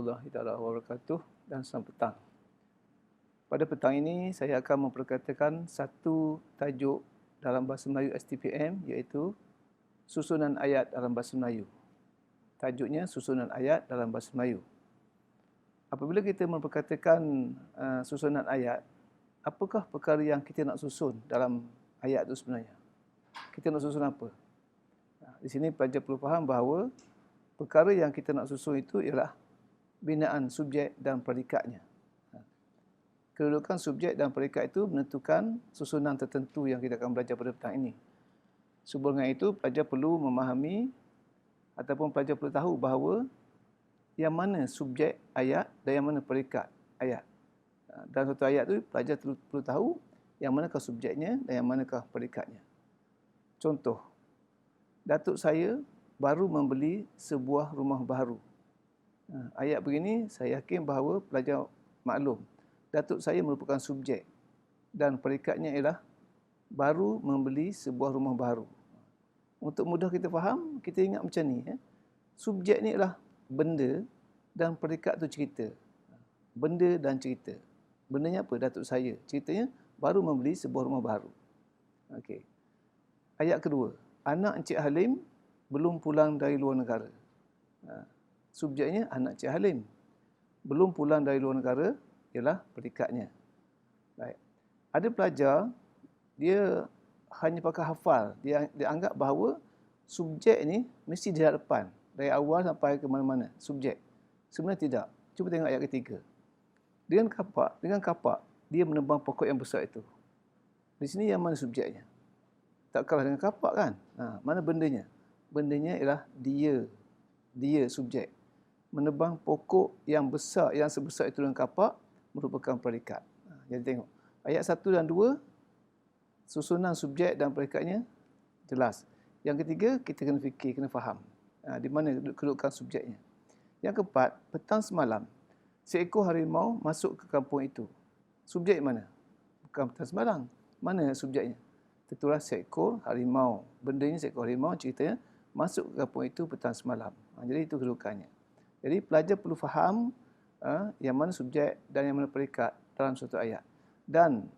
warahmatullahi wabarakatuh dan selamat petang. Pada petang ini saya akan memperkatakan satu tajuk dalam bahasa Melayu STPM iaitu susunan ayat dalam bahasa Melayu. Tajuknya susunan ayat dalam bahasa Melayu. Apabila kita memperkatakan susunan ayat, apakah perkara yang kita nak susun dalam ayat itu sebenarnya? Kita nak susun apa? Di sini pelajar perlu faham bahawa perkara yang kita nak susun itu ialah binaan subjek dan predikatnya. Kedudukan subjek dan predikat itu menentukan susunan tertentu yang kita akan belajar pada petang ini. Sebelum itu, pelajar perlu memahami ataupun pelajar perlu tahu bahawa yang mana subjek ayat dan yang mana predikat ayat. Dalam satu ayat itu, pelajar perlu tahu yang manakah subjeknya dan yang manakah predikatnya. Contoh, datuk saya baru membeli sebuah rumah baru. Ayat begini, saya yakin bahawa pelajar maklum. Datuk saya merupakan subjek dan predikatnya ialah baru membeli sebuah rumah baru. Untuk mudah kita faham, kita ingat macam ni. Subjek ni ialah benda dan predikat tu cerita. Benda dan cerita. Bendanya apa? Datuk saya. Ceritanya baru membeli sebuah rumah baru. Okey. Ayat kedua. Anak Encik Halim belum pulang dari luar negara. Subjeknya anak Encik Halim. Belum pulang dari luar negara ialah predikatnya. Baik. Ada pelajar, dia hanya pakai hafal. Dia anggap bahawa subjek ni mesti di hadapan. Dari awal sampai ke mana-mana. Subjek. Sebenarnya tidak. Cuba tengok ayat ketiga. Dengan kapak, dia menebang pokok yang besar itu. Di sini yang mana subjeknya? Tak kalah dengan kapak kan? Mana bendanya? Bendanya ialah dia. Dia subjek. Menebang pokok yang besar, yang sebesar itu dengan kapak, merupakan predikat. Jadi tengok. Ayat 1 dan 2, susunan subjek dan predikatnya jelas. Yang ketiga, kita kena fikir, kena faham. Di mana kedudukan subjeknya. Yang keempat, petang semalam, seekor harimau masuk ke kampung itu. Subjek mana? Bukan petang semalam. Mana subjeknya? Tentulah seekor harimau. Bendanya seekor harimau, ceritanya masuk ke kampung itu petang semalam. Jadi itu kedudukannya. Jadi pelajar perlu faham yang mana subjek dan yang mana predikat dalam suatu ayat. Dan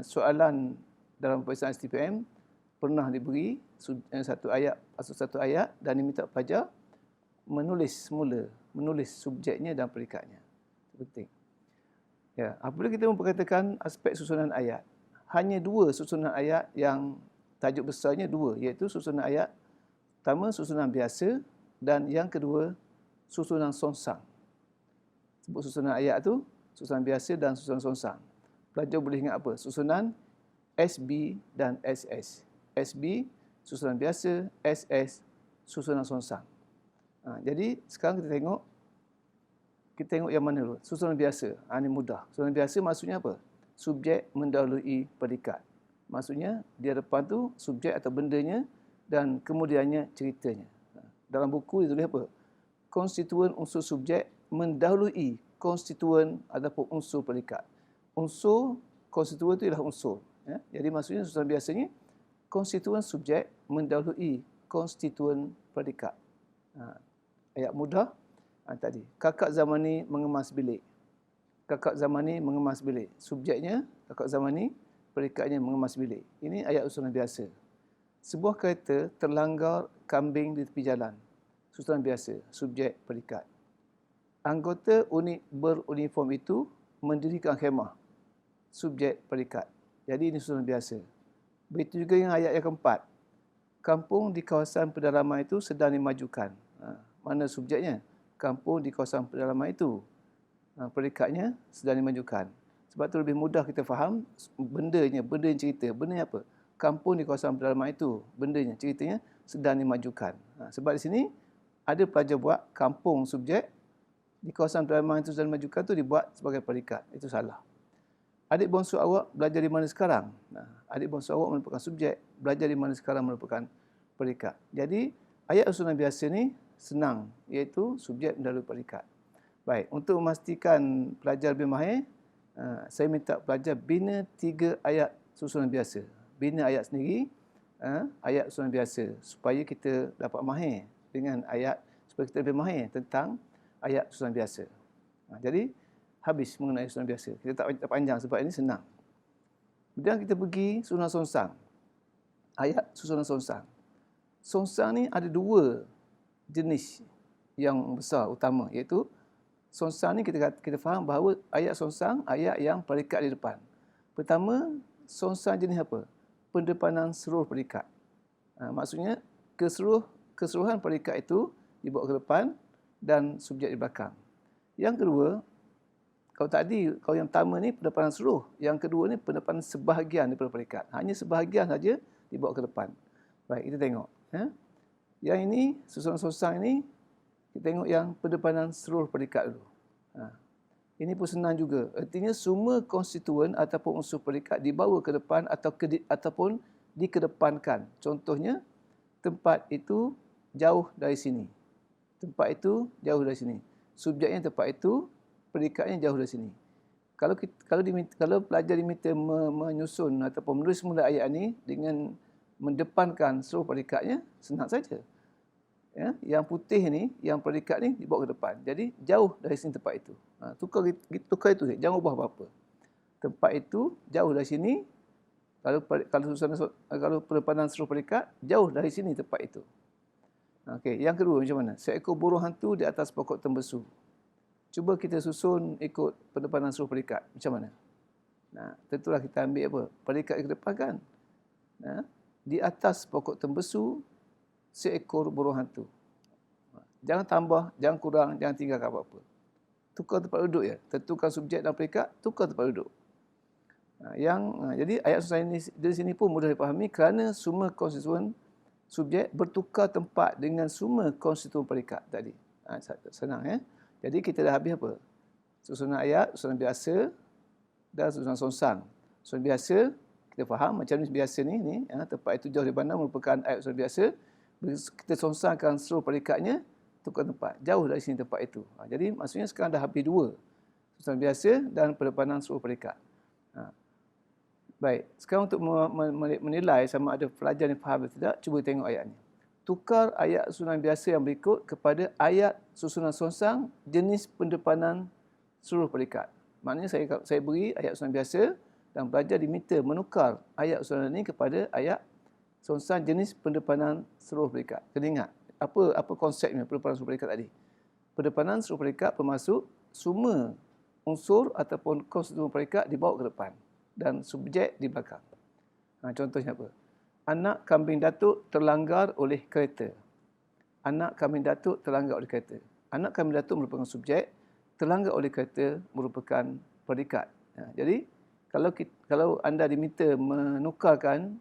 soalan dalam peperiksaan STPM pernah diberi satu ayat dan diminta pelajar menulis subjeknya dan predikatnya. Itu penting. Ya, apabila kita memperkatakan aspek susunan ayat, hanya dua susunan ayat yang tajuk besarnya dua, iaitu susunan ayat pertama susunan biasa dan yang kedua susunan songsang. Sebut susunan ayat tu susunan biasa dan susunan songsang. Pelajar boleh ingat apa? Susunan SB dan SS. SB susunan biasa, SS susunan songsang. Jadi sekarang kita tengok yang mana dulu. Susunan biasa. Ini mudah. Susunan biasa maksudnya apa? Subjek mendahului predikat. Maksudnya di depan tu subjek atau bendanya dan kemudiannya ceritanya. Dalam buku ditulis apa? Konstituen unsur subjek mendahului konstituen ataupun unsur predikat. Unsur konstituen itu ialah unsur. Jadi maksudnya susunan biasanya konstituen subjek mendahului konstituen predikat. Ayat mudah tadi. Kakak Zamani mengemas bilik. Kakak Zamani mengemas bilik. Subjeknya kakak Zamani, predikatnya mengemas bilik. Ini ayat susunan biasa. Sebuah kereta terlanggar kambing di tepi jalan. Susunan biasa, subjek, predikat. Anggota unit beruniform itu mendirikan khemah. Subjek, predikat. Jadi ini susunan biasa. Begitu juga yang ayat yang keempat. Kampung di kawasan pedalaman itu sedang dimajukan. Mana subjeknya? Kampung di kawasan pedalaman itu. Predikatnya sedang dimajukan. Sebab itu lebih mudah kita faham benda yang cerita. Bendanya apa? Kampung di kawasan pedalaman itu. Bendanya, ceritanya sedang dimajukan. Sebab di sini ada pelajar buat kampung subjek, di kawasan pedalaman itu sedang dimajukan itu dibuat sebagai predikat. Itu salah. Adik bongsu awak belajar di mana sekarang? Adik bongsu awak merupakan subjek, belajar di mana sekarang merupakan predikat. Jadi ayat susunan biasa ni senang, iaitu subjek mendahului predikat. Baik, untuk memastikan pelajar lebih mahir, saya minta pelajar bina 3 ayat susunan biasa. Bina ayat sendiri, ayat susunan biasa, supaya kita dapat mahir dengan ayat, supaya kita lebih mahir tentang ayat susunan biasa. Jadi habis mengenai susunan biasa. Kita tak panjang sebab ini senang. Kemudian kita pergi susunan sonsang. Ayat susunan sonsang. Sonsang ni ada dua jenis yang besar utama, iaitu sonsang ni kita faham bahawa ayat sonsang ayat yang predikat di depan. Pertama, sonsang jenis apa? Pendepanan seluruh predikat. Maksudnya keseluruhan predikat itu dibawa ke depan dan subjek di belakang. Yang kedua, kalau yang pertama ni pendepanan seluruh, yang kedua ni pendepanan sebahagian daripada predikat. Hanya sebahagian saja dibawa ke depan. Baik, kita tengok. Yang ini, susunan sonsang ini, kita tengok yang pendepanan seluruh predikat dulu. Ini pun senang juga. Artinya semua konstituen ataupun unsur predikat dibawa ke depan ataupun dikedepankan. Contohnya, tempat itu jauh dari sini. Tempat itu jauh dari sini. Subjeknya tempat itu, predikatnya jauh dari sini. Kalau pelajar diminta menyusun ataupun menulis mula ayat ini dengan mendepankan seluruh predikatnya, senang saja. Ya, yang putih ni, yang predikat ni dibawa ke depan. Jadi jauh dari sini tempat itu. Tukar itu, jangan ubah apa-apa. Tempat itu jauh dari sini. Kalau pendepanan seluruh predikat, jauh dari sini tempat itu. Okey, yang kedua macam mana? Seekor burung hantu di atas pokok tembesu. Cuba kita susun ikut pendepanan seluruh predikat. Macam mana? Tentulah kita ambil apa? Predikat ke depan kan? Di atas pokok tembesu, seekor burung hantu. Jangan tambah, jangan kurang, jangan tinggalkan apa-apa. Tukar tempat duduk ya. Tentukan subjek dan predikat, tukar tempat duduk. Jadi ayat susah ini dari sini pun mudah dipahami kerana semua konstituen subjek bertukar tempat dengan semua konstituen predikat tadi. Senang ya. Jadi kita dah habis apa? Susunan ayat, susunan biasa dan susunan sonsang. Susunan biasa kita faham macam ni biasa ni tempat itu jauh di mana merupakan ayat susunan biasa. Kita sonsangkan seluruh predikatnya, tukar tempat. Jauh dari sini tempat itu. Jadi maksudnya sekarang dah habis dua. Susunan biasa dan pendepanan seluruh predikat. Baik, sekarang untuk menilai sama ada pelajar yang faham atau tidak, cuba tengok ayat ni. Tukar ayat susunan biasa yang berikut kepada ayat susunan sonsang jenis pendepanan seluruh predikat. Maknanya saya beri ayat susunan biasa dan pelajar diminta menukar ayat susunan ini kepada ayat sonsang jenis pendepanan seluruh predikat. Kena ingat, apa konsepnya pendepanan seluruh predikat tadi? Pendepanan seluruh predikat bermaksud semua unsur ataupun konstituen predikat dibawa ke depan dan subjek di belakang. Contohnya apa? Anak kambing datuk terlanggar oleh kereta. Anak kambing datuk terlanggar oleh kereta. Anak kambing datuk merupakan subjek, terlanggar oleh kereta merupakan predikat. Jadi kalau anda diminta menukarkan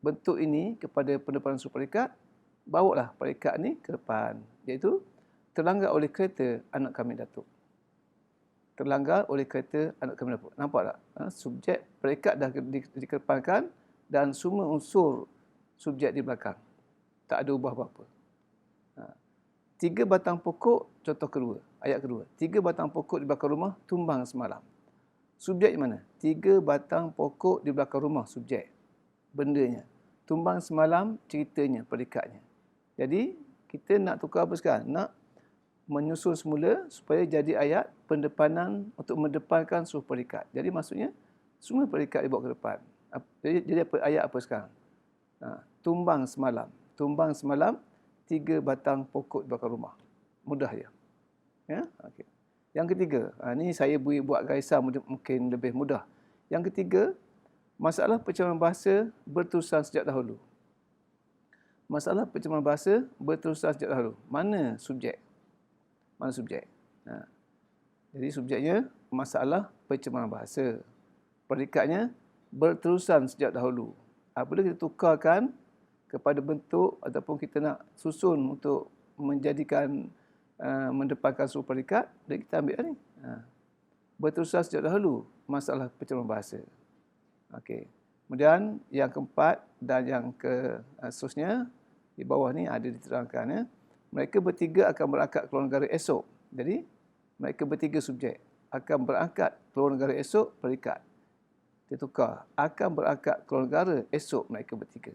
bentuk ini kepada pendepanan seluruh predikat, bawalah predikat ni ke depan, iaitu terlanggar oleh kereta anak kambing datuk. Terlanggar oleh kereta anak kambing datuk. Nampak tak? Subjek predikat dah dikedepankan dan semua unsur subjek di belakang. Tak ada ubah apa-apa. 3 batang pokok, contoh kedua, ayat kedua. 3 batang pokok di belakang rumah tumbang semalam. Subjek mana? 3 batang pokok di belakang rumah, subjek. Bendanya. Tumbang semalam, ceritanya, predikatnya. Jadi, kita nak tukar apa sekarang? Nak menyusun semula supaya jadi ayat pendepanan untuk mendepankan seluruh predikat. Jadi maksudnya, semua predikat dibawa ke depan. Jadi ayat apa sekarang? Tumbang semalam. Tumbang semalam, 3 batang pokok di belakang rumah. Mudah je. Ya? Okay. Yang ketiga, ini saya buat garisan mungkin lebih mudah. Yang ketiga, masalah pencemaran bahasa berterusan sejak dahulu. Masalah pencemaran bahasa berterusan sejak dahulu. Mana subjek? Mana subjek? Jadi subjeknya masalah pencemaran bahasa. Predikatnya berterusan sejak dahulu. Apabila kita tukarkan kepada bentuk ataupun kita nak susun untuk menjadikan mendepankan seluruh predikat, dan kita ambil ni. Berterusan sejak dahulu masalah pencemaran bahasa. Okey. Kemudian yang keempat dan yang seterusnya di bawah ni ada diterangkan ya. Mereka bertiga akan berangkat ke luar negara esok. Jadi mereka bertiga subjek akan berangkat ke luar negara esok, predikat. Dia tukar. Akan berangkat ke luar negara esok mereka bertiga.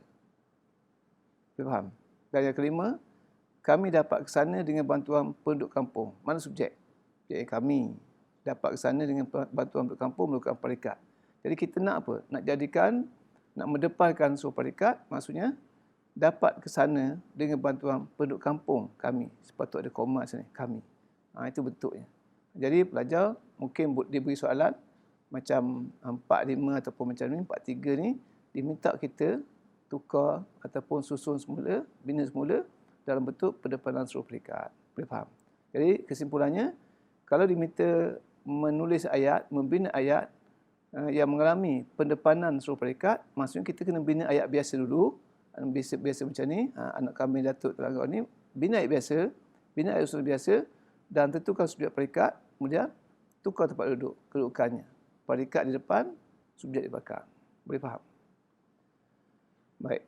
Faham? Dan yang kelima, kami dapat ke sana dengan bantuan penduduk kampung. Mana subjek? Subjek kami. dapat ke sana dengan bantuan penduduk kampung melakukan peringkat. Jadi kita nak apa? Nak mendepankan suruh peringkat, maksudnya dapat ke sana dengan bantuan penduduk kampung kami. Sepatut ada koma sini, kami. Itu bentuknya. Jadi pelajar mungkin diberi soalan macam 4-5 ataupun macam ni, 4-3 ni, diminta kita tukar ataupun susun semula, bina semula dalam bentuk pendepanan suruh peringkat. Boleh faham? Jadi kesimpulannya, kalau diminta menulis ayat, membina ayat yang mengalami pendepanan suruh peringkat, maksudnya kita kena bina ayat biasa dulu. Biasa macam ni, anak kami Datuk Telanggau ni, bina ayat biasa, bina ayat usul biasa dan tentukan subjek peringkat, kemudian tukar tempat duduk, kedudukannya. Peringkat di depan, subjek di belakang. Boleh faham? Baik.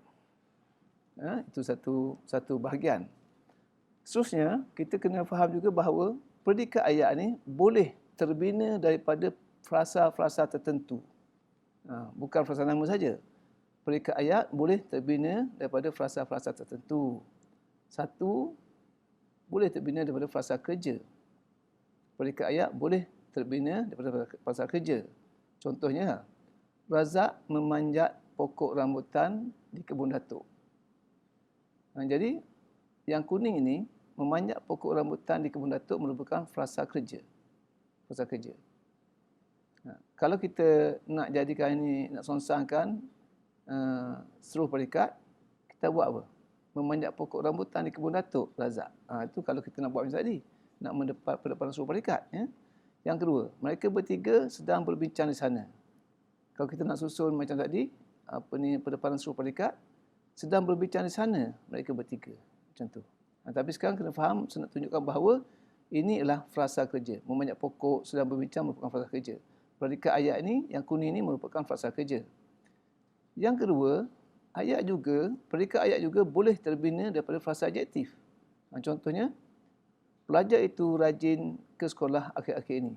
Itu satu bahagian. Seterusnya, kita kena faham juga bahawa predikat ayat ni boleh terbina daripada frasa-frasa tertentu. Bukan frasa nama saja. Predikat ayat boleh terbina daripada frasa-frasa tertentu. Satu, boleh terbina daripada frasa kerja. Predikat ayat boleh terbina daripada frasa kerja. Contohnya, Razak memanjat pokok rambutan di kebun datuk. Jadi, yang kuning ini, memanjat pokok rambutan di kebun datuk merupakan frasa kerja. Frasa kerja. Kalau kita nak jadikan ini, nak songsangkan seluruh predikat, kita buat apa? Memanjat pokok rambutan di kebun datuk, Razak. Itu kalau kita nak buat macam tadi. Nak mendapat pendepanan seluruh predikat. Ya? Yang kedua, mereka bertiga sedang berbincang di sana. Kalau kita nak susun macam tadi, pendepanan seluruh predikat, sedang berbincang di sana, mereka bertiga. Macam tu. Tapi sekarang kena faham, saya nak tunjukkan bahawa ini adalah frasa kerja. Memanjat pokok, sedang berbincang merupakan frasa kerja. Predikat ayat ini, yang kuning ini merupakan frasa kerja. Yang kedua, predikat ayat juga boleh terbina daripada frasa adjektif. Contohnya, pelajar itu rajin ke sekolah akhir-akhir ini.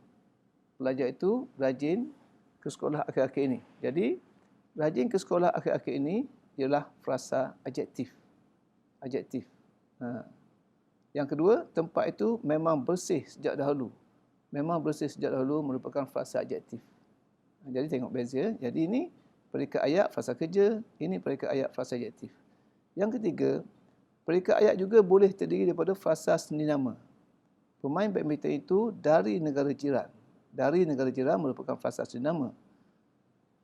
Pelajar itu rajin ke sekolah akhir-akhir ini. Jadi, rajin ke sekolah akhir-akhir ini ialah frasa adjektif. Adjektif. Yang kedua, tempat itu memang bersih sejak dahulu. Memang bersih sejak dahulu merupakan frasa adjektif. Jadi tengok beza. Jadi ini predikat ayat frasa kerja, ini predikat ayat frasa adjektif. Yang ketiga, predikat ayat juga boleh terdiri daripada frasa sendiri nama. Pemain badminton itu dari negara jiran. Dari negara jiran merupakan frasa sendiri nama.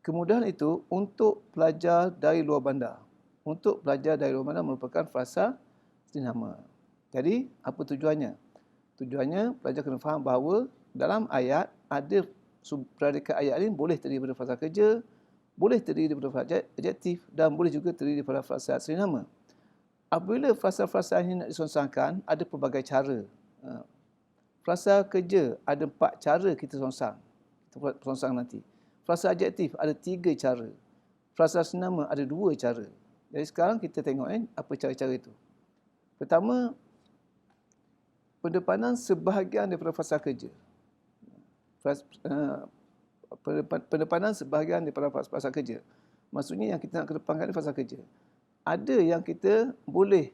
Kemudahan itu untuk pelajar dari luar bandar. Untuk pelajar dari luar bandar merupakan frasa sendiri nama. Jadi, apa tujuannya? Tujuannya, pelajar kena faham bahawa dalam ayat ada predikat ayat ini boleh terdiri daripada frasa kerja, boleh terdiri daripada frasa adjektif dan boleh juga terdiri daripada frasa sendiri nama. Apabila frasa-frasa ini nak disongsangkan, ada pelbagai cara. Frasa kerja ada 4 cara kita songsang. Kita songsang nanti. Frasa adjektif ada 3 cara. Frasa senama ada 2 cara. Jadi sekarang kita tengok apa cara-cara itu. Pertama, pendepanan sebahagian daripada frasa kerja. Pendepanan sebahagian daripada frasa kerja. Maksudnya yang kita nak kedepankan frasa kerja. Ada yang kita boleh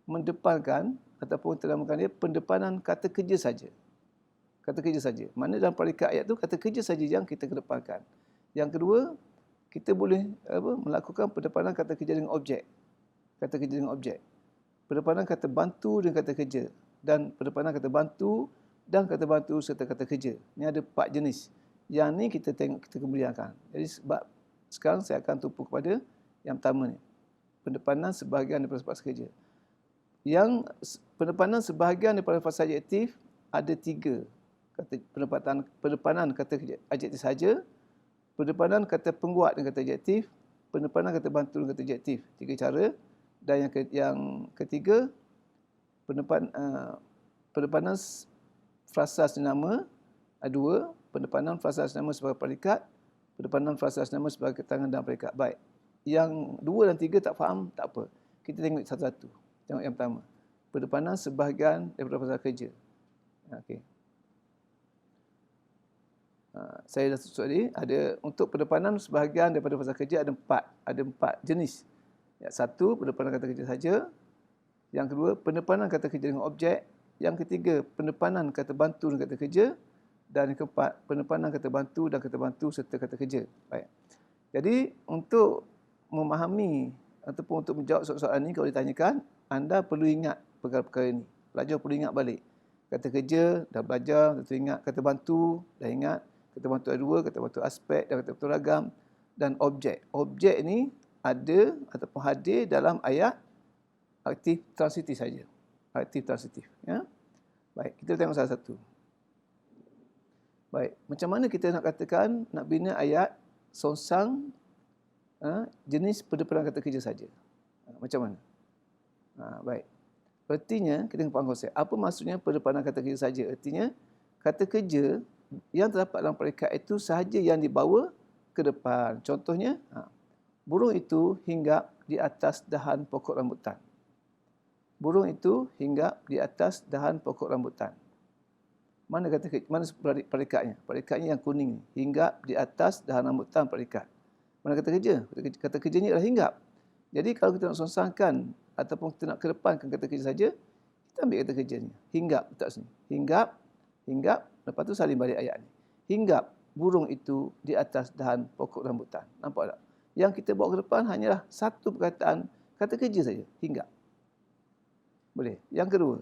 mendepankan ataupun kita namakan dia pendepanan kata kerja saja. Kata kerja saja. Mana dalam predikat ayat tu kata kerja saja yang kita kedepankan. Yang kedua, kita boleh melakukan pendepanan kata kerja dengan objek. Kata kerja dengan objek. Pendepanan kata bantu dengan kata kerja dan pendepanan kata bantu dan kata bantu serta kata kerja. Ini ada 4 jenis. Yang ni kita tengok, kita kemudiankan. Jadi sebab sekarang saya akan tumpu kepada yang pertama ni. Pendepanan sebahagian daripada frasa kerja. Yang pendepanan sebahagian daripada frasa adjektif ada 3. Pendepanan kata adjektif saja, pendepanan kata pengguat dengan kata adjektif, pendepanan kata bantu dengan kata adjektif. 3 cara. Dan yang ketiga, pendepanan frasa senama ada 2, pendepanan frasa senama sebagai predikat, pendepanan frasa senama sebagai keterangan dan predikat. Baik. Yang 2 dan 3 tak faham, tak apa. Kita tengok satu-satu. Tengok yang pertama. Pendepanan sebahagian daripada frasa kerja. Okey. Saya dah tutup tadi, ada untuk pendepanan sebahagian daripada frasa kerja ada 4. Ada 4 jenis. Satu, pendepanan kata kerja saja. Yang kedua, pendepanan kata kerja dengan objek. Yang ketiga, pendepanan kata bantu dengan kata kerja. Dan yang keempat, pendepanan kata bantu dan kata bantu serta kata kerja. Baik. Jadi untuk memahami ataupun untuk menjawab soalan ini kalau ditanyakan, anda perlu ingat perkara-perkara ini. Pelajar perlu ingat balik. Kata kerja dah belajar, tentu ingat. Kata bantu dah ingat. Kata bantu ada dua, kata bantu aspek dan kata bantu ragam. Dan objek. Objek ini ada ataupun hadir dalam ayat aktif transitif saja. Aktif transitif. Ya? Baik, kita tengok salah satu. Baik, macam mana kita nak katakan nak bina ayat songsang jenis pendepanan kata kerja saja? Macam mana? Baik. Artinya, kita faham konsep. Apa maksudnya pendepanan kata kerja saja? Artinya, kata kerja yang terdapat dalam predikat itu sahaja yang dibawa ke depan. Contohnya, burung itu hinggap di atas dahan pokok rambutan. Burung itu hinggap di atas dahan pokok rambutan. Mana predikatnya? Predikatnya yang kuning. Hinggap di atas dahan rambutan predikat. Mana kata kerja? Kata kerjanya adalah hinggap. Jadi kalau kita nak songsangkan ataupun kita nak kedepankan kata kerja saja, kita ambil kata kerjanya. Hinggap letak sini. Hinggap, hinggap, lepas tu salin balik ayat ni. Hinggap burung itu di atas dahan pokok rambutan. Nampak tak? Yang kita bawa ke depan hanyalah satu perkataan kata kerja saja. Hinggap. Boleh. Yang kedua,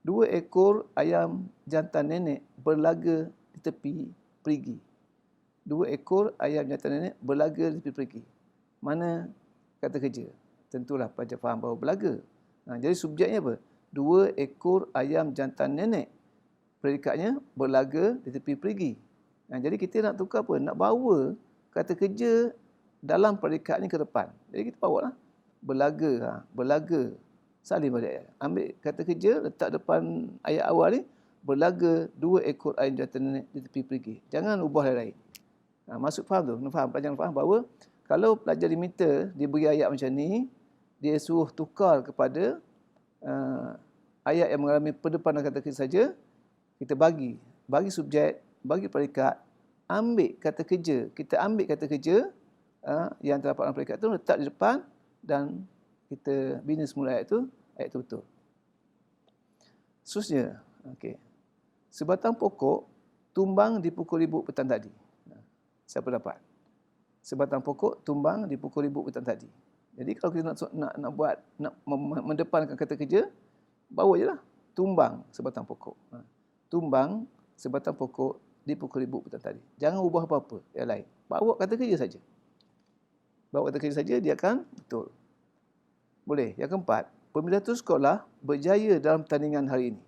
2 ekor ayam jantan nenek berlaga di tepi perigi. 2 ekor ayam jantan nenek berlaga di tepi perigi. Mana kata kerja? Tentulah pelajar faham bahawa berlaga. Jadi subjeknya apa? 2 ekor ayam jantan nenek. Predikatnya berlaga di tepi perigi. Jadi kita nak tukar apa? Nak bawa kata kerja dalam predikat ni ke depan. Jadi kita bawa lah. Berlaga. Berlaga. Salin balik ayat. Ambil kata kerja, letak depan ayat awal ni. Berlaga 2 ekor ayam jantan nenek di tepi perigi. Jangan ubah lain-lain. Maksud faham tu? Pelajar faham bahawa kalau pelajar diminta, diberi ayat macam ni, dia suruh tukar kepada ayat yang mengalami pendepanan kata kerja saja, kita bagi subjek, bagi predikat, ambil kata kerja. Kita ambil kata kerja yang terdapat dalam predikat tu, letak di depan dan kita bina semula ayat tu betul. Seterusnya, okey. Sebatang pokok tumbang dipukul ribut petang tadi. Siapa dapat? Sebatang pokok tumbang dipukul ribut petang tadi. Jadi kalau kita nak mendepankan kata kerja, bawa je lah. Tumbang sebatang pokok. Tumbang sebatang pokok dipukul ribut petang tadi. Jangan ubah apa-apa yang lain. Bawa kata kerja saja. Bawa kata kerja saja, dia akan betul. Boleh. Yang keempat, pemerintah sekolah berjaya dalam pertandingan hari ini.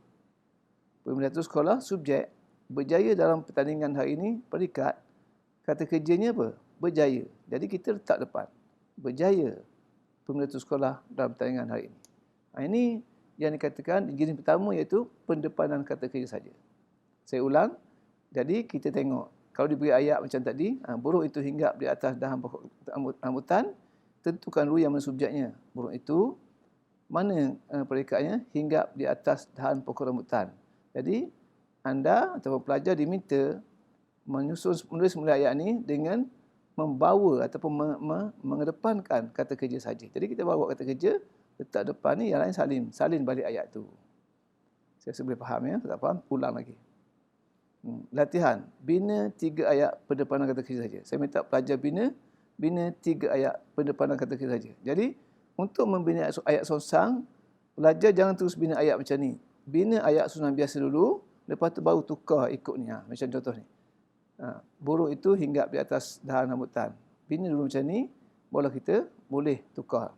Pemerintah sekolah, subjek, berjaya dalam pertandingan hari ini, predikat, kata kerjanya apa? Berjaya. Jadi kita letak depan. Berjaya pemerintah sekolah dalam pertandingan hari ini. Ini yang dikatakan jenis pertama iaitu pendepanan kata kerja saja. Saya ulang. Jadi kita tengok. Kalau diberi ayat macam tadi, burung itu hinggap di atas dahan pokok rambutan, tentukan dulu yang mana subjeknya. Burung itu, mana predikatnya? Hinggap di atas dahan pokok rambutan. Jadi, anda atau pelajar diminta menulis semula ayat ini dengan membawa ataupun mengedepankan kata kerja saja. Jadi, kita bawa kata kerja, letak depan ni, yang lain salin balik ayat tu. Saya rasa boleh faham ya? Tak faham? Ulang lagi. Latihan. Bina 3 ayat pendepanan kata kerja saja. Saya minta pelajar bina 3 ayat pendepanan kata kerja saja. Jadi, untuk membina ayat songsang, pelajar jangan terus bina ayat macam ni. Bina ayat songsang biasa dulu, lepas tu baru tukar ikut ni. Macam contoh ni. Burung itu hinggap di atas dahan rambutan. Bina dulu macam ni, barulah kita boleh tukar.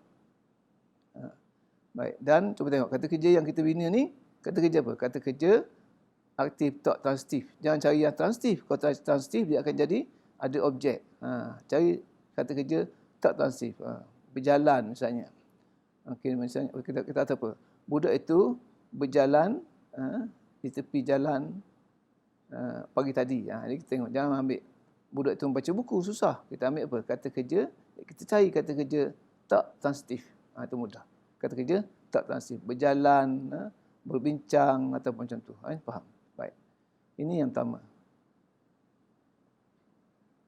Baik, dan cuba tengok kata kerja yang kita bina ni, kata kerja apa? Kata kerja aktif tak transitif. Jangan cari yang transitif. Kalau transitif dia akan jadi ada objek. Cari kata kerja tak transitif. Berjalan misalnya. Okey, misalnya kita kata apa? Budak itu berjalan di tepi jalan pagi tadi. Jadi kita tengok, jangan ambil budak itu membaca buku, susah. Kita ambil apa? Kata kerja, kita cari kata kerja tak transitif. Itu mudah. Kata kerja tak transitif. Berjalan, berbincang ataupun macam tu. Faham? Baik. Ini yang pertama.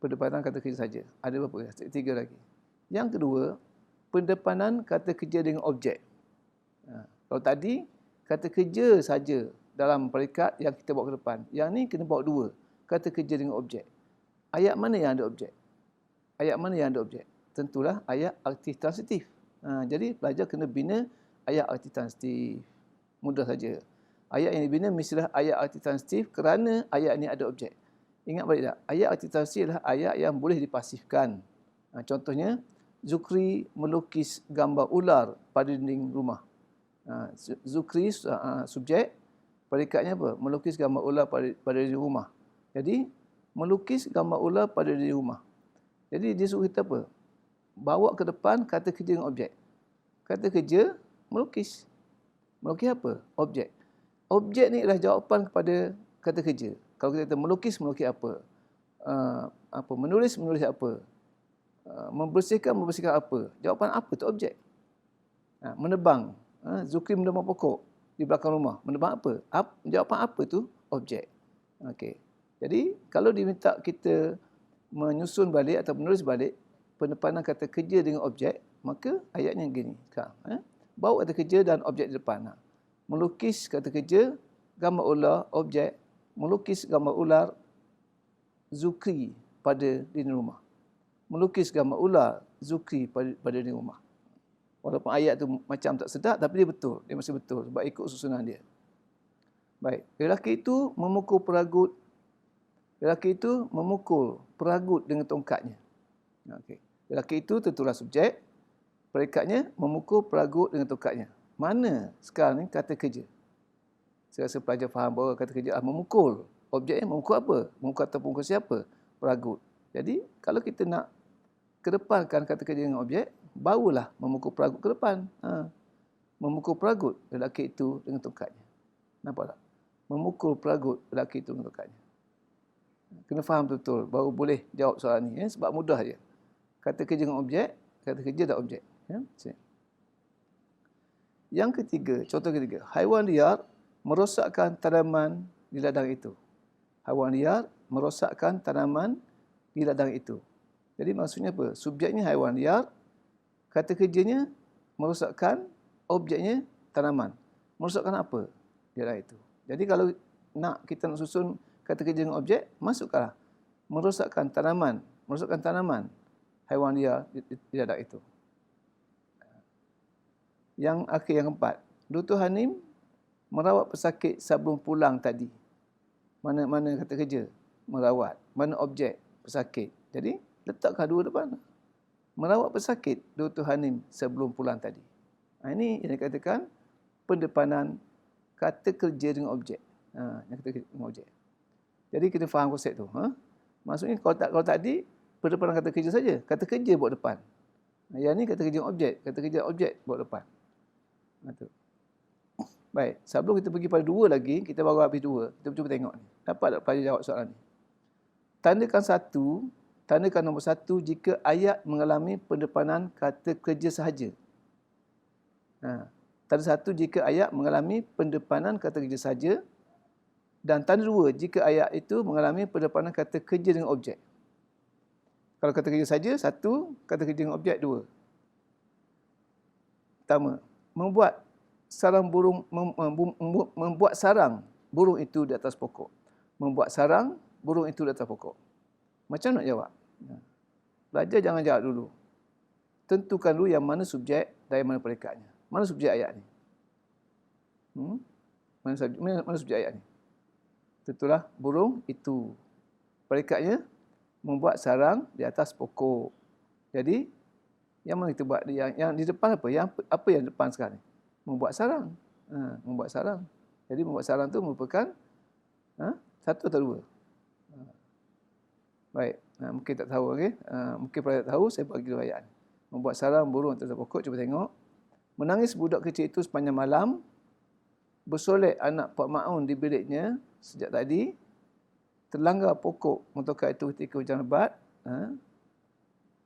Pendepanan kata kerja saja. Ada berapa? 3 lagi. Yang kedua, pendepanan kata kerja dengan objek. Kalau tadi, kata kerja saja dalam peringkat yang kita bawa ke depan. Yang ni kena bawa dua. Kata kerja dengan objek. Ayat mana yang ada objek? Ayat mana yang ada objek? Tentulah ayat aktif transitif. Jadi pelajar kena bina ayat aktif transitif. Mudah saja. Ayat yang dibina mestilah ayat aktif transitif kerana ayat ini ada objek. Ingat balik tak? Ayat aktif transitif adalah ayat yang boleh dipasifkan. Contohnya, Zukri melukis gambar ular pada dinding rumah. Zukri subjek, predikatnya apa? Melukis gambar ular pada dinding rumah. Jadi, melukis gambar ular pada dinding rumah. Jadi, dia suruh kita apa? Bawa ke depan kata kerja dengan objek. Kata kerja, melukis. Melukis apa? Objek. Objek ni adalah jawapan kepada kata kerja. Kalau kita kata melukis apa? Menulis apa? Membersihkan apa? Jawapan apa tu objek. Menebang. Zukri menebang pokok di belakang rumah. Menebang apa? Jawapan apa tu objek. Okey. Jadi kalau diminta kita menyusun balik atau menulis balik penepanan kata kerja dengan objek, maka ayatnya gini. Bawa kata kerja dan objek di depan. Melukis kata kerja, gambar ular, objek. Melukis gambar ular, Zukri pada dinding rumah. Melukis gambar ular, Zukri pada dinding rumah. Walaupun ayat tu macam tak sedap, tapi dia betul. Dia masih betul sebab ikut susunan dia. Baik. Lelaki itu memukul peragut dengan tongkatnya. Okey. Lelaki itu tentulah subjek. Predikatnya memukul peragut dengan tongkatnya. Mana sekarang ni kata kerja? Saya rasa pelajar faham bahawa kata kerja memukul. Objeknya memukul apa? Memukul atau memukul siapa? Peragut. Jadi, kalau kita nak kedepankan kata kerja dengan objek, barulah memukul peragut ke depan. Memukul peragut lelaki itu dengan tongkatnya. Nampak tak? Memukul peragut lelaki itu dengan tongkatnya. Kena faham betul baru boleh jawab soalan ni. Sebab mudah je. Kata kerja dengan objek, kata kerja dan objek. Yang ketiga, contoh ketiga. Haiwan liar merosakkan tanaman di ladang itu. Haiwan liar merosakkan tanaman di ladang itu. Jadi maksudnya apa? Subjeknya haiwan liar, kata kerjanya merosakkan, objeknya tanaman. Merosakkan apa di ladang itu? Jadi kalau kita nak susun kata kerja dengan objek, masukkanlah merosakkan tanaman haiwan liar di ladang itu. Yang akhir, yang keempat. Dr. Hanim merawat pesakit sebelum pulang tadi. Mana kata kerja? Merawat. Mana objek? Pesakit. Jadi, letakkan dua depan. Merawat pesakit Dr. Hanim sebelum pulang tadi. Ini yang dikatakan pendepanan kata kerja dengan objek. Yang kata kerja dengan objek. Jadi, kita faham konsep tu. Maksudnya, kalau tadi, pendepanan kata kerja saja. Kata kerja buat depan. Yang ni kata kerja dengan objek. Kata kerja objek buat depan. Baik, sebelum kita pergi pada dua lagi, kita baru habis dua. Kita cuba tengok ni. Dapat tak pelajar jawab soalan ni? Tandakan nombor satu jika ayat mengalami pendepanan kata kerja sahaja. Tanda satu jika ayat mengalami pendepanan kata kerja sahaja. Dan tanda dua jika ayat itu mengalami pendepanan kata kerja dengan objek. Kalau kata kerja sahaja, satu. Kata kerja dengan objek, dua. Pertama, membuat sarang burung itu di atas pokok. Membuat sarang burung itu di atas pokok. Macam nak jawab? Pelajar jangan jawab dulu. Tentukan dulu yang mana subjek dan mana predikatnya. Mana subjek ayat ni? Mana subjek ayat ni? Tentulah burung itu. Predikatnya membuat sarang di atas pokok. Jadi yang mana kita buat? Yang di depan apa? Apa yang depan sekarang? Membuat sarang. Membuat sarang. Jadi membuat sarang itu merupakan satu atau dua. Baik. Mungkin tak tahu. Okay? Mungkin pernah tak tahu, saya bagi riwayat. Membuat sarang burung atas pokok. Cuba tengok. Menangis budak kecil itu sepanjang malam. Bersolek anak Pak Ma'un di biliknya sejak tadi. Terlanggar pokok motoka itu ketika hujan lebat.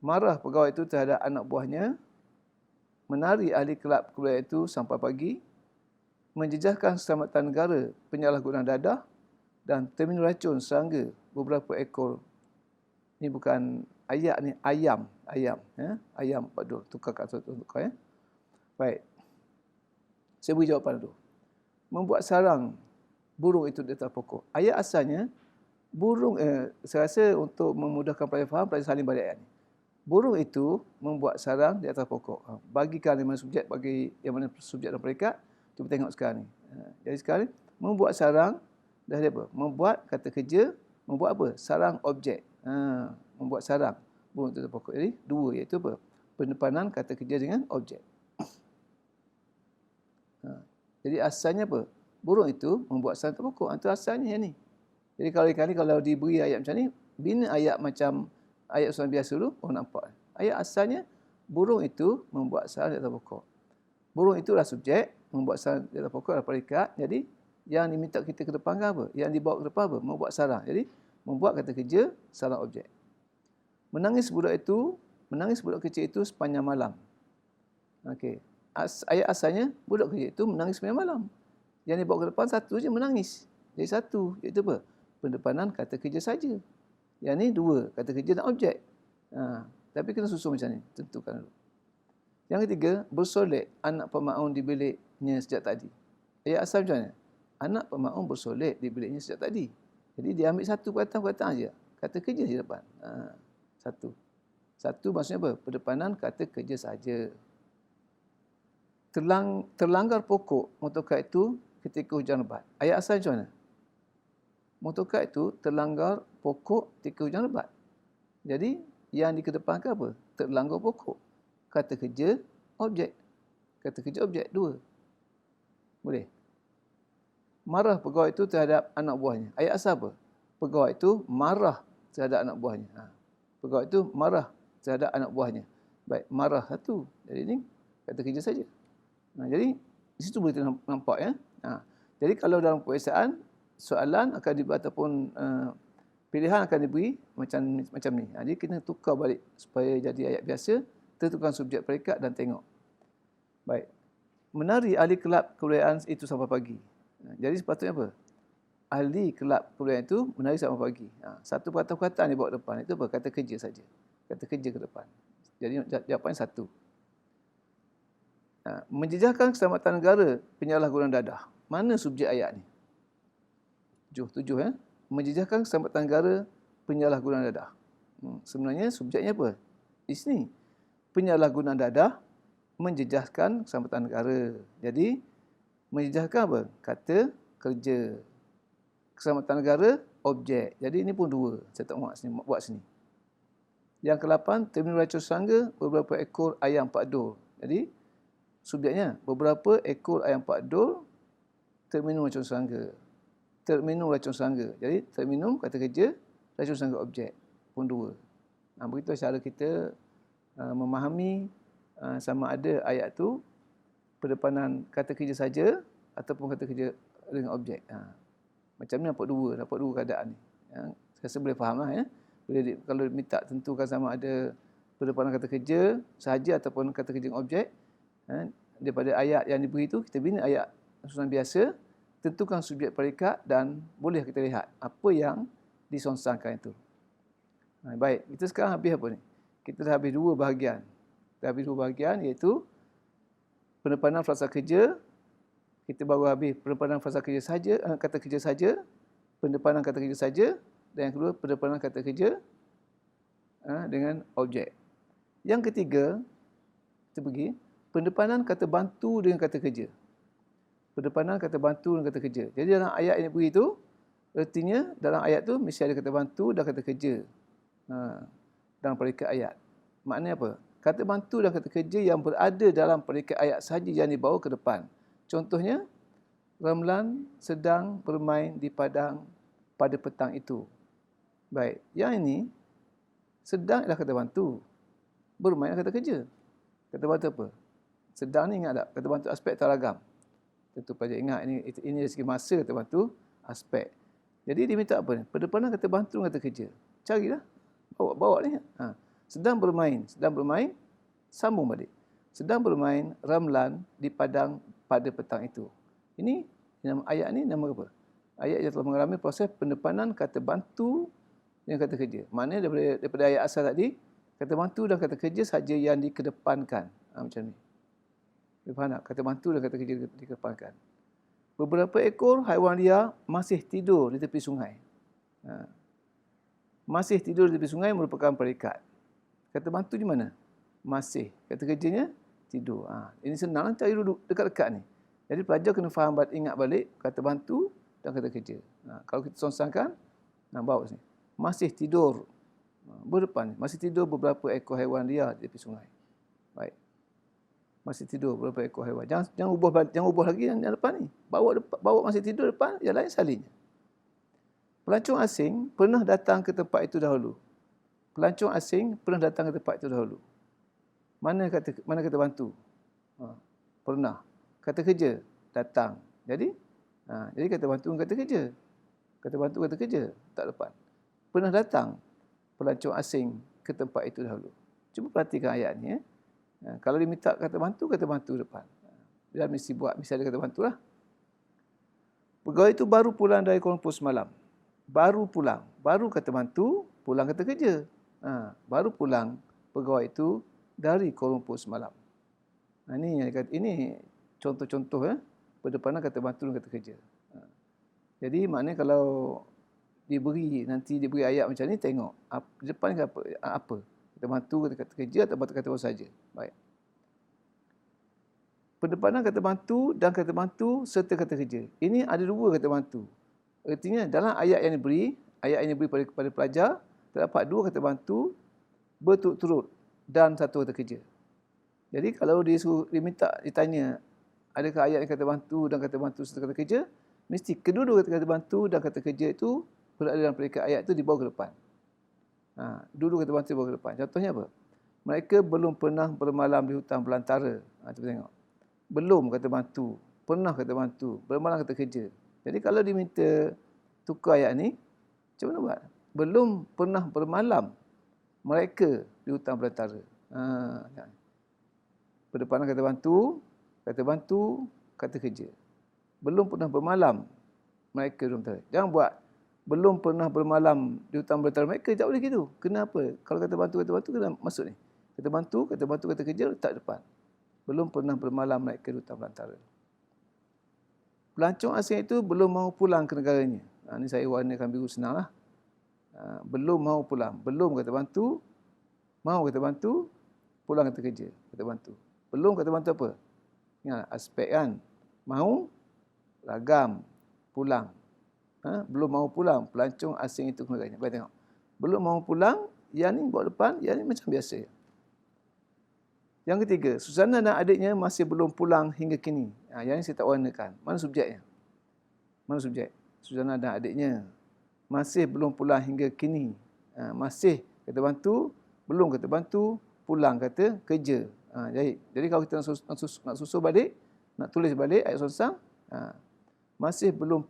Marah pegawai itu terhadap anak buahnya, menari ahli kelab kewilayahan itu sampai pagi, menjejaskan keselamatan negara penyalahgunaan dadah dan terminal racun serangga beberapa ekor. Ini bukan ayat ni, ayam. Ayam padu, tukar kata tukar. Baik. Saya beri jawapan dulu. Membuat sarang burung itu di atas pokok. Ayat asalnya, burung, saya rasa untuk memudahkan pelajar faham, pelajar saling balik ayat ni. Burung itu membuat sarang di atas pokok. Bagikan yang mana subjek, bagi yang mana subjek dan predikat, cuba tengok sekarang ni. Jadi sekarang ni, membuat sarang, dah ada apa? Membuat kata kerja, membuat apa? Sarang objek. Membuat sarang burung itu di atas pokok. Jadi dua, iaitu apa? Pendepanan kata kerja dengan objek. Jadi asalnya apa? Burung itu membuat sarang di atas pokok. Itu asalnya yang ni. Jadi kali-kali kalau diberi ayat macam ni, bina ayat macam ayat usulan biasa dulu, nampak. Ayat asalnya, burung itu membuat sarang di atas pokok. Burung itulah subjek, membuat sarang di atas pokok adalah predikat. Jadi, yang diminta kita ke depan apa? Yang dibawa ke depan apa? Membuat sarang. Jadi, membuat kata kerja, sarang objek. Menangis budak kecil itu sepanjang malam. Okey. Ayat asalnya, budak kecil itu menangis sepanjang malam. Yang dibawa ke depan satu je menangis. Jadi satu, iaitu apa? Pendepanan kata kerja saja. Yang ni dua, kata kerja dan objek. Tapi kena susun macam ni, tentukan dulu. Yang ketiga, bersolek anak pemaun di biliknya sejak tadi. Ayat asal macam mana? Anak pemaun bersolek di biliknya sejak tadi. Jadi dia ambil satu perkataan saja. Kata kerja di depan. Satu. Satu maksudnya apa? Pendepanan kata kerja saja. Terlanggar pokok motokat itu ketika hujan lebat. Ayat asal macam mana? Motokat itu terlanggar pokok ketika hujan lebat. Jadi, yang dikedepankan apa? Terlanggar pokok. Kata kerja, objek. Kata kerja, objek. Dua. Boleh? Marah pegawai itu terhadap anak buahnya. Ayat asal apa? Pegawai itu marah terhadap anak buahnya. Pegawai itu marah terhadap anak buahnya. Baik, marah satu. Jadi, ini kata kerja saja. Jadi, di situ boleh nampak ya. Jadi, kalau dalam peperiksaan, soalan akan diberi ataupun pilihan akan diberi macam ni. Jadi kita tukar balik supaya jadi ayat biasa, tentukan subjek predikat dan tengok. Baik. Menari ahli kelab kebudayaan itu sampai pagi. Jadi sepatutnya apa? Ahli kelab kebudayaan itu menari sampai pagi. Satu perkataan yang bawa depan itu apa? Kata kerja saja. Kata kerja ke depan. Jadi jawapan satu. Menjejaskan keselamatan negara penyalahgunaan dadah. Mana subjek ayat ni? Tujuh ya. Menjejaskan keselamatan negara penyalahgunaan dadah. Sebenarnya subjeknya apa? Di sini. Penyalahgunaan dadah menjejaskan keselamatan negara. Jadi, menjejaskan apa? Kata kerja. Keselamatan negara, objek. Jadi, ini pun dua. Saya tak buat sini. Yang ke-8, terminal racun serangga beberapa ekor ayam pak dor. Jadi, subjeknya beberapa ekor ayam pak dor terminum racun serangga. Terminum racun serangga. Jadi, terminum kata kerja, racun serangga objek. Pun dua. Begitu cara kita memahami sama ada ayat tu pendepanan kata kerja saja ataupun kata kerja dengan objek. Macam ni dapat dua keadaan ni. Saya rasa boleh faham lah ya. Kalau minta tentukan sama ada pendepanan kata kerja sahaja ataupun kata kerja dengan objek, daripada ayat yang diberi itu, kita bina ayat susunan biasa, tentukan subjek predikat dan boleh kita lihat apa yang disonsangkan itu. Baik, kita sekarang habis apa ni? Kita dah habis dua bahagian. Kita habis dua bahagian iaitu pendepanan frasa kerja. Kita baru habis pendepanan frasa kerja saja, kata kerja saja, pendepanan kata kerja saja, dan yang kedua pendepanan kata kerja dengan objek. Yang ketiga, kita pergi pendepanan kata bantu dengan kata kerja. Pendepanan kata bantu dan kata kerja. Jadi dalam ayat yang beri itu, artinya dalam ayat tu mesti ada kata bantu dan kata kerja. Dalam predikat ayat. Maknanya apa? Kata bantu dan kata kerja yang berada dalam predikat ayat sahaja yang dibawa ke depan. Contohnya, Ramlan sedang bermain di padang pada petang itu. Baik, yang ini, sedang adalah kata bantu. Bermain adalah kata kerja. Kata bantu apa? Sedang ni ingat tak? Kata bantu aspek teragam. Tentu pelajar ingat ini dari segi masa kata bantu aspek. Jadi dia minta apa ni? Pendepanan kata bantu kata kerja. Carilah. Bawa ni. Sedang bermain, sambung balik. Sedang bermain Ramlan di padang pada petang itu. Ini nama ayat ni nama apa? Ayat yang telah mengalami proses pendepanan kata bantu dengan kata kerja. Maknanya daripada ayat asal tadi, kata bantu dan kata kerja saja yang dikedepankan. Macam ni. Dia faham tak? Kata bantu dan kata kerja dikedepankan. beberapa ekor haiwan liar masih tidur di tepi sungai. Masih tidur di tepi sungai merupakan predikat. Kata bantu di mana? Masih. Kata kerjanya tidur. Ini senang cari duduk dekat-dekat ni. Jadi pelajar kena faham, ingat balik kata bantu dan kata kerja. Kalau kita songsangkan, bawa sini. Masih tidur berdepan. Masih tidur beberapa ekor haiwan liar di tepi sungai. Baik. Masih tidur beberapa ekor haiwan. Jangan ubah lagi yang depan ni. Bawa masih tidur depan, yang lain salinnya. Pelancong asing pernah datang ke tempat itu dahulu. Pelancong asing pernah datang ke tempat itu dahulu. Mana kata bantu? Pernah. Kata kerja, datang. Jadi kata bantu kata kerja. Kata bantu kata kerja, tak depan. Pernah datang pelancong asing ke tempat itu dahulu. Cuba perhatikan ayat ni. Kalau diminta kata bantu depan. Dia mesti ada kata bantulah. Pegawai itu baru pulang dari Kuala Lumpur semalam. Baru pulang. Baru kata bantu, pulang kata kerja. Baru pulang pegawai itu dari Kuala Lumpur semalam. Ini contoh-contoh berdepanan kata bantu dan kata kerja. Jadi maknanya kalau nanti diberi ayat macam ni, tengok depan apa. Kata bantu, kata kerja atau kata apa saja. Baik. Pendepanan kata bantu dan kata bantu serta kata kerja. Ini ada dua kata bantu. Artinya dalam ayat yang diberi kepada pelajar, terdapat dua kata bantu berturut-turut dan satu kata kerja. Jadi kalau ditanya adakah ayat yang kata bantu dan kata bantu serta kata kerja, mesti kedua-dua kata bantu dan kata kerja itu berada dalam predikat ayat itu dibawa ke depan. Dua-dua kata bantu dibawa ke depan. Contohnya apa? Mereka belum pernah bermalam di hutan belantara. Cuba tengok. Belum kata bantu, pernah kata bantu, bermalam kata kerja. Jadi kalau diminta tukar ayat ni, macam mana buat? Belum pernah bermalam mereka di hutan belantara. Berdepanan kata bantu, kata kerja. Belum pernah bermalam mereka di hutan belantara. Jangan buat belum pernah bermalam di hutan belantara mereka, tak boleh gitu. Kenapa? Kalau kata bantu, kena masuk ni. Kata bantu, kata kerja letak depan. Belum pernah bermalam mereka di hutan belantara. Pelancong asing itu belum mahu pulang ke negaranya. Ini saya warnakan biru senanglah. Belum mahu pulang. Belum kata bantu, mahu kata bantu, pulang kata kerja. Kata bantu. Belum kata bantu apa? Ingat aspek kan. Mahu, ragam, pulang. Belum mahu pulang. Pelancong asing itu ke negaranya. Baik tengok. Belum mahu pulang, yang ni bawa depan, yang ni macam biasa. Yang ketiga, Suzana dan adiknya masih belum pulang hingga kini. Yang ini saya tak warnakan. Mana subjeknya? Mana subjek? Suzana dan adiknya masih belum pulang hingga kini. Masih kata bantu, belum kata bantu, pulang kata kerja. Jadi kalau kita nak susun balik, nak tulis balik ayat songsang, masih belum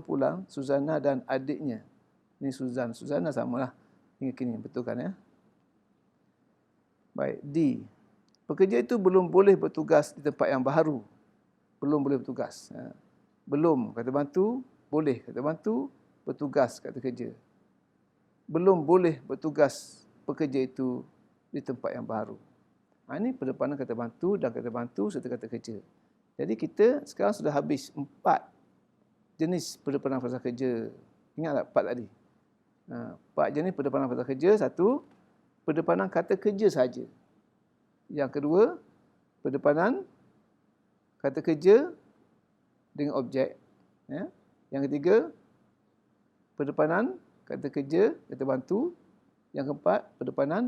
pulang Suzana dan adiknya. Ini Suzana samalah hingga kini. Betul kan ya? Baik, D. Pekerja itu belum boleh bertugas di tempat yang baru. Belum boleh bertugas. Belum kata bantu, boleh kata bantu, bertugas kata kerja. Belum boleh bertugas pekerja itu di tempat yang baru. Ini pendepanan kata bantu dan kata bantu serta kata kerja. Jadi kita sekarang sudah habis 4 jenis pendepanan frasa kerja. Ingat tak 4 tadi? 4 jenis pendepanan frasa kerja. 1, pendepanan kata kerja saja. Yang kedua, pendepanan kata kerja dengan objek. Yang ketiga, pendepanan kata kerja, kata bantu. Yang keempat, pendepanan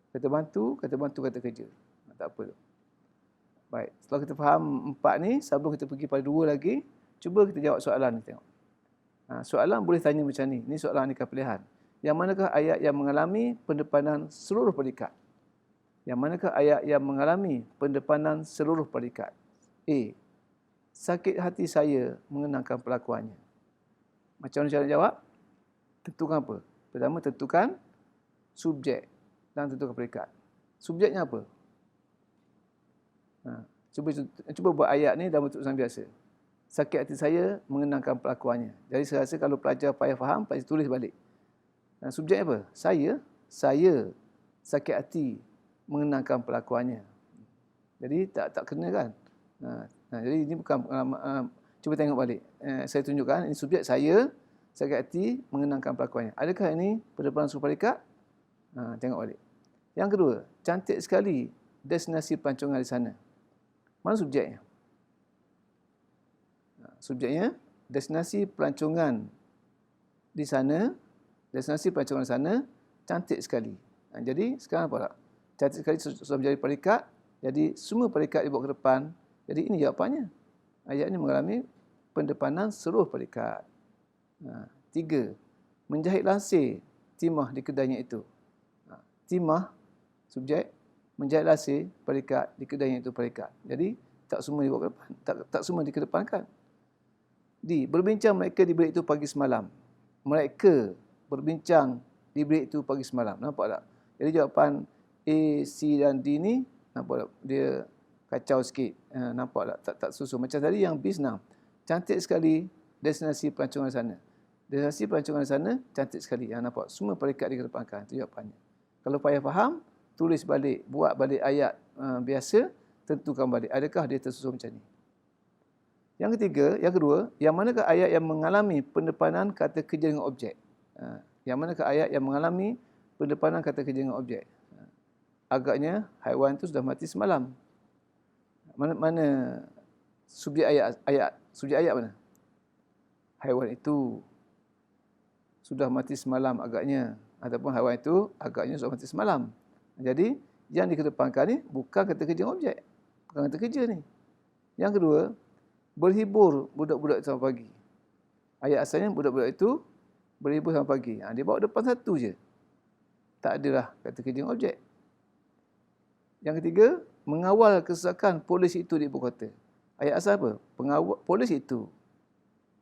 kata bantu, kata kerja. Tak apa tu. Baik, setelah kita faham 4 ni, sebelum kita pergi pada 2 lagi, cuba kita jawab soalan ni tengok. Soalan boleh tanya macam ni. Ini soalan aneka pilihan. Yang manakah ayat yang mengalami pendepanan seluruh predikat? Yang manakah ayat yang mengalami pendepanan seluruh predikat? A. Sakit hati saya mengenangkan pelakuannya. Macam mana cara jawab? Tentukan apa? Pertama, tentukan subjek dan tentukan predikat. Subjeknya apa? Cuba buat ayat ni dalam bentuk tulisan biasa. Sakit hati saya mengenangkan pelakuannya. Jadi saya rasa kalau pelajar payah faham, payah tulis balik. Subjek apa? Saya sakit hati mengenangkan pelakuannya. Jadi tak kena kan? Jadi ini bukan Cuba tengok balik. Saya tunjukkan, ini subjek saya sakit hati mengenangkan pelakuannya. Adakah ini pendepanan seluruh predikat? Tengok balik. Yang kedua, cantik sekali destinasi pelancongan di sana. Mana subjeknya? Subjeknya, destinasi pelancongan di sana, destinasi pelancongan di sana, cantik sekali. Jadi, sekarang apa tak? Cantik sekali sudah menjadi predikat, jadi semua predikat dibawa ke depan. Jadi, ini jawapannya. Ayat ini mengalami pendepanan seluruh predikat. 3. Menjahit lansir timah di kedainya itu. Timah, subjek, menjahit lansir predikat di kedainya itu predikat. Jadi, tak semua dibawa ke depan, tak semua dikedepankan. D. Berbincang mereka di bilik itu pagi semalam. Mereka berbincang di bilik itu pagi semalam. Nampak tak? Jadi jawapan A, C dan D ni nampak tak? Dia kacau sikit. Nampak tak? Tak susun. Macam tadi yang B senang. Cantik sekali destinasi pelancongan sana. Destinasi pelancongan sana cantik sekali. Nampak? Semua predikat dikedepankan. Itu jawapannya. Kalau payah faham, tulis balik. Buat balik ayat biasa. Tentukan balik. Adakah dia tersusun macam ni? Yang ketiga, yang kedua, yang manakah ayat yang mengalami pendepanan kata kerja dengan objek? Yang manakah ayat yang mengalami pendepanan kata kerja dengan objek? Agaknya haiwan itu sudah mati semalam. Mana subjek ayat? Subjek ayat mana? Haiwan itu sudah mati semalam agaknya. Ataupun haiwan itu agaknya sudah mati semalam. Jadi, yang dikedepankan ni bukan kata kerja dengan objek. Bukan kata kerja ni. Yang kedua, berhibur budak-budak sampai pagi. Ayat asalnya budak-budak itu berhibur sampai pagi. Dia bawa depan satu je. Tak adalah kata kerja dengan objek. Yang ketiga, mengawal kesesakan polis itu di ibu kota. Ayat asal apa? Polis itu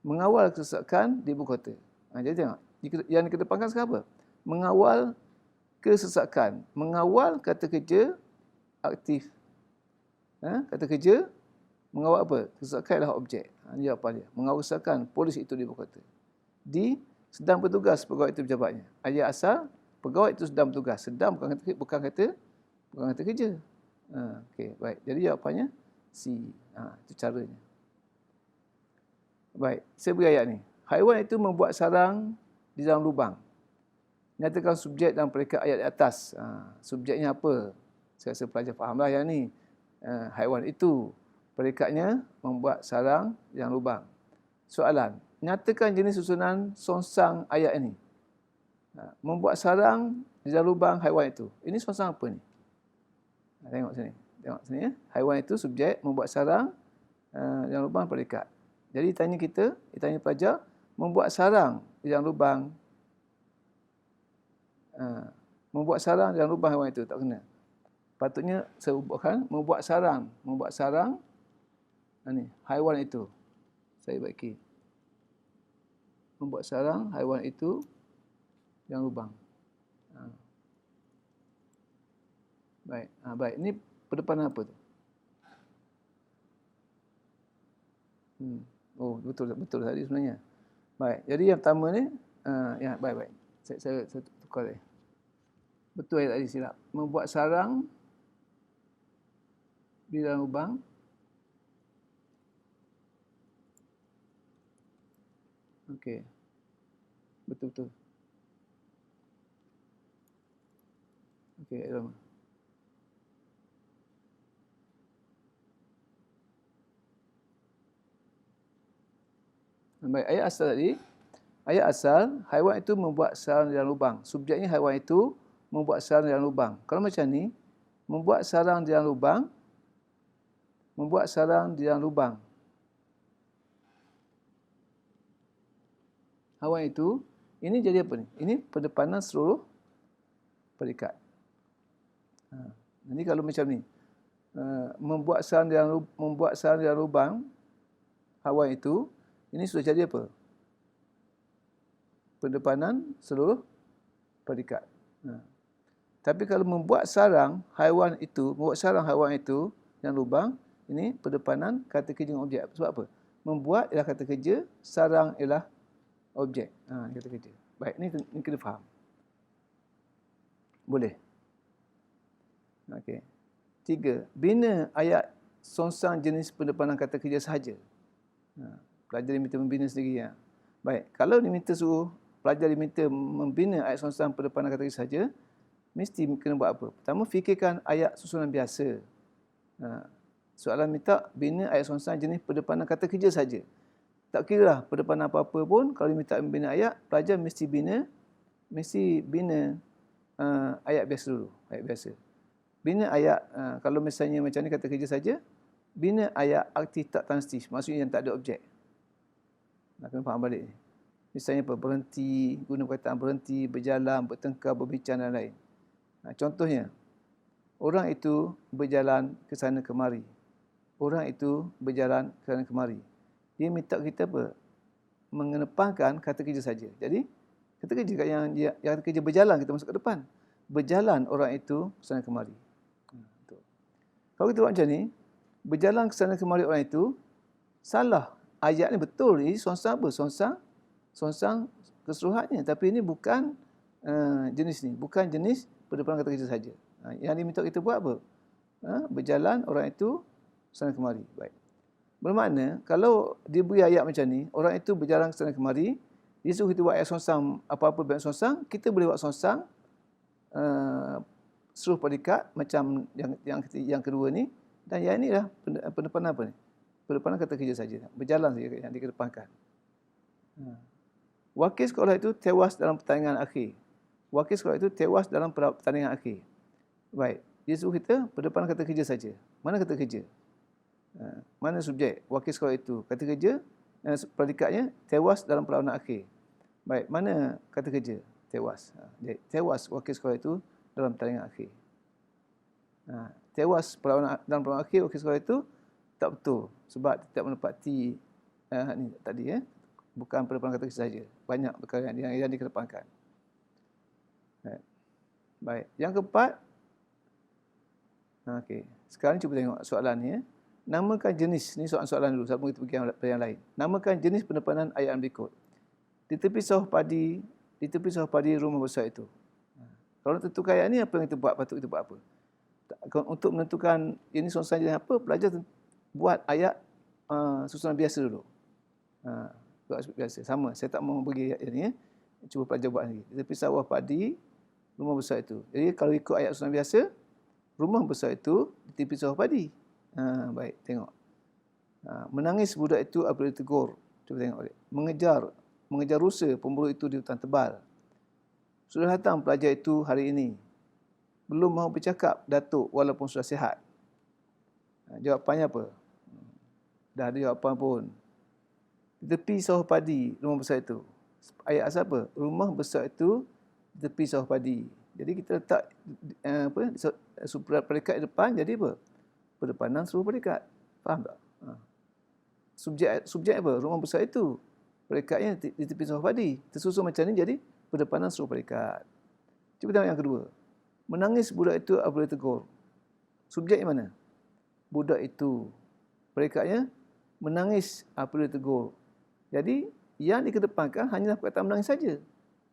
mengawal kesesakan di ibu kota. Jadi tengok, yang dikedepankan sekarang apa? Mengawal kesesakan. Mengawal kata kerja aktif. Kata kerja mengawal apa? Kesesakan adalah objek. Ini jawapan dia. Mengawal kesesakan polis itu di ibu kota. D. Sedang bertugas pegawai itu pejabatnya. Ayat asal, pegawai itu sedang bertugas. Sedang bukan kata kerja. Okey, baik. Jadi jawapannya C. Itu caranya. Baik, saya beri ayat ni. Haiwan itu membuat sarang di dalam lubang. Nyatakan subjek dan predikat ayat di atas. Subjeknya apa? Saya rasa pelajar fahamlah yang ni. Haiwan itu. Predikatnya membuat sarang di dalam lubang. Soalan. Nyatakan jenis susunan songsang ayat ini. Membuat sarang di dalam lubang haiwan itu. Ini songsang apa ni? Tengok sini. Tengok sini ya. Haiwan itu subjek membuat sarang di dalam lubang predikat. Jadi tanya pelajar, membuat sarang di dalam lubang. Membuat sarang di dalam lubang haiwan itu. Tak kena. Patutnya saya ubahkan membuat sarang. Membuat sarang haiwan itu. Saya baiki. Membuat sarang haiwan itu yang lubang. Baik. Baik. Ini pendepanan apa tu? Oh, betul tadi sebenarnya. Baik. Jadi yang pertama ni, baik. Saya tukar tadi. Betul ayat tadi silap. Membuat sarang di dalam lubang. Okey. Betul. Okey, lama. Baik, ayat asal tadi. Ayat asal, haiwan itu membuat sarang di dalam lubang. Subjeknya haiwan itu membuat sarang di dalam lubang. Kalau macam ni, membuat sarang di dalam lubang. Membuat sarang di dalam lubang. Haiwan itu, ini jadi apa ni? Ini pendepanan seluruh predikat. Jadi kalau macam ni, membuat sarang di dalam lubang, haiwan itu, ini sudah jadi apa? Pendepanan seluruh predikat. Tapi kalau membuat sarang haiwan itu yang lubang, ini pendepanan kata kerja dengan objek. Sebab apa? Membuat ialah kata kerja, sarang ialah objek. Kata kerja. Baik, ini kena faham. Boleh. Okey. 3. Bina ayat songsang jenis pendepanan kata kerja sahaja. Pelajar diminta membina sendiri. Baik, kalau pelajar diminta membina ayat songsang pada pandang kata kerja saja, mesti kena buat apa? Pertama, fikirkan ayat susunan biasa. Soalan minta bina ayat songsang jenis pendepanan kata kerja saja. Tak kira lah pendepanan apa-apa pun, kalau diminta membina ayat, pelajar mesti bina ayat biasa dulu, ayat biasa. Bina ayat, kalau misalnya macam ni kata kerja saja, bina ayat aktif tak transitif, maksudnya yang tak ada objek. Nak kena faham balik ni. Misalnya apa? Berhenti, guna perkataan berhenti, berjalan, bertengkar, berbincang dan lain. Contohnya, orang itu berjalan ke sana kemari. Orang itu berjalan ke sana kemari. Dia minta kita apa? Mengedepankan kata kerja saja. Jadi, kata kerja yang kata kerja berjalan, kita masuk ke depan. Berjalan orang itu ke sana kemari. Kalau kita buat macam ni, berjalan ke sana kemari orang itu, salah. Ayat ni betul. Ini songsang apa? Songsang keseluruhannya. Tapi ini bukan jenis ni. Bukan jenis pendepanan kata kerja saja. Yang diminta kita buat apa? Berjalan orang itu sana kemari. Baik. Bermakna, kalau diberi ayat macam ni, orang itu berjalan ke sana kemari, dia suruh kita buat ayat songsang, apa-apa bentuk songsang, kita boleh buat songsang seluruh predikat macam yang kedua ni, dan yang ni lah pendepanan apa ni? Pendepanan kata kerja saja. Berjalan saja yang dikedepankan. Wakil sekolah itu tewas dalam pertandingan akhir. Wakil sekolah itu tewas dalam pertandingan akhir. Baik. Dia suruh kita pendepanan kata kerja saja. Mana kata kerja? Mana subjek? Wakil sekolah itu. Kata kerja, predikatnya tewas dalam perlawanan akhir. Baik. Mana kata kerja? Tewas. Jadi, tewas wakil sekolah itu dalam pertandingan akhir. Tewas dalam perlawanan akhir wakil sekolah itu tak betul. Sebab tidak menepati ni tadi. Bukan pendepanan kata kerja saja. Banyak perkara yang dikedepankan. Baik. Yang keempat. Okey. Sekarang cuba tengok soalan ni. Namakan jenis. Ni soalan dulu. Sebelum kita pergi yang lain. Namakan jenis pendepanan ayat berikut. Di tepi sawah padi rumah besar itu. Kalau tentukan ayat ni, apa yang kita buat? Patut kita buat apa? Untuk menentukan ini songsang jenis apa, pelajar buat ayat susunan biasa dulu. Buat biasa. Sama. Saya tak mau bagi ayat ini. Cuba pelajar buat lagi. Di tepi sawah padi rumah besar itu. Jadi kalau ikut ayat susunan biasa, rumah besar itu di tepi sawah padi. Baik, tengok. Menangis budak itu apabila ditegur. Cuba tengok balik. Mengejar rusa pemburu itu di hutan tebal. Sudah datang pelajar itu hari ini. Belum mahu bercakap, Datuk, walaupun sudah sihat. Jawapannya apa? Dah ada jawapan pun. Di tepi sawah padi rumah besar itu. Ayat asal apa? Rumah besar itu di tepi sawah padi. Jadi kita letak predikat di depan, jadi apa? Pendepanan seluruh predikat. Faham tak? Subjek apa? Rumah besar itu. Predikatnya di tepi sawah padi. Tersusun macam ni, jadi pendepanan seluruh predikat. Cuba tengok yang kedua. Menangis budak itu apabila tegur. Subjek yang mana? Budak itu. Predikatnya menangis apabila tegur. Jadi yang dikedepankan hanyalah perkataan menangis saja.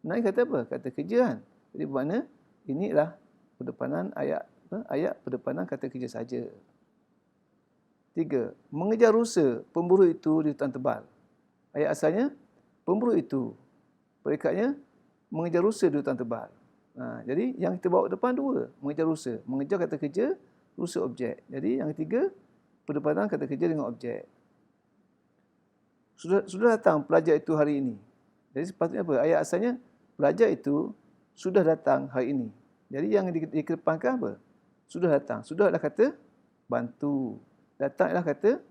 Menangis kata apa? Kata kerja kan. Jadi bermakna inilah pendepanan ayat pendepanan kata kerja saja. 3. Mengejar rusa pemburu itu di hutan tebal. Ayat asalnya pemburu itu. Predikatnya mengejar rusa di hutan tebal. Jadi yang kita bawa depan dua. Mengejar rusa. Mengejar kata kerja, rusa objek. Jadi yang ketiga, pendepanan kata kerja dengan objek. Sudah datang pelajar itu hari ini. Jadi sepatutnya apa? Ayat asalnya pelajar itu sudah datang hari ini. Jadi yang dikedepankan apa? Sudah datang. Sudah adalah kata bantu. Datang adalah kata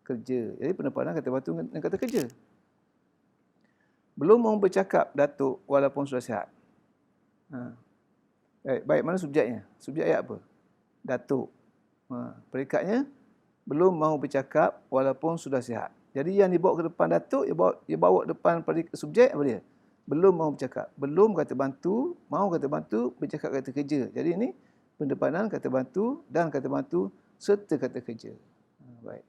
kerja. Jadi pendepanan kata bantu dengan kata kerja. Belum mahu bercakap, Datuk, walaupun sudah sihat. Baik, mana subjeknya? Subjek ayat apa? Datuk. Predikatnya belum mahu bercakap walaupun sudah sihat. Jadi yang dibawa ke depan Datuk, dia bawa depan subjek apa dia? Belum mahu bercakap. Belum kata bantu, mahu kata bantu, bercakap kata kerja. Jadi ini pendepanan kata bantu dan kata bantu serta kata kerja. Baik.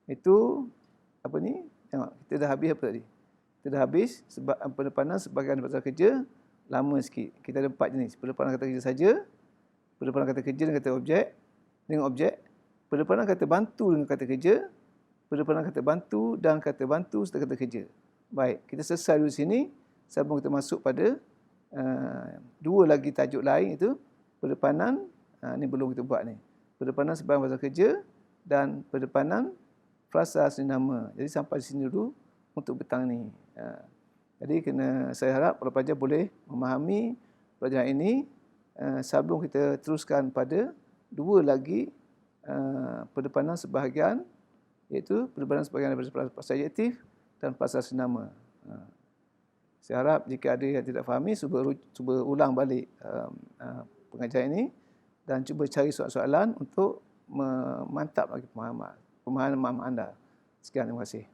Itu apa ni? Tengok, kita dah habis apa tadi? Kita dah habis pendepanan sebagai kata kerja, lama sikit. Kita ada 4 jenis. Pendepanan kata kerja saja, pendepanan kata kerja dengan kata objek, pendepanan kata bantu dengan kata kerja, pendepanan kata bantu dan kata bantu serta kata kerja. Baik, kita selesai dulu sini. Sebelum kita masuk pada dua lagi tajuk lain, itu pendepanan, ni belum kita buat ni. Pendepanan sebarang bahasa kerja dan pendepanan frasa asli nama. Jadi sampai di sini dulu untuk petang ni. Jadi saya harap para pelajar boleh memahami pelajaran ini sebelum kita teruskan pada dua lagi pendepanan sebahagian, iaitu pendepanan sebahagian daripada frasa adjektif dan frasa asli nama. Saya harap jika ada yang tidak fahami, cuba ulang balik pengajaran ini dan cuba cari soalan-soalan untuk memantap lagi pemahaman anda. Sekian, terima kasih.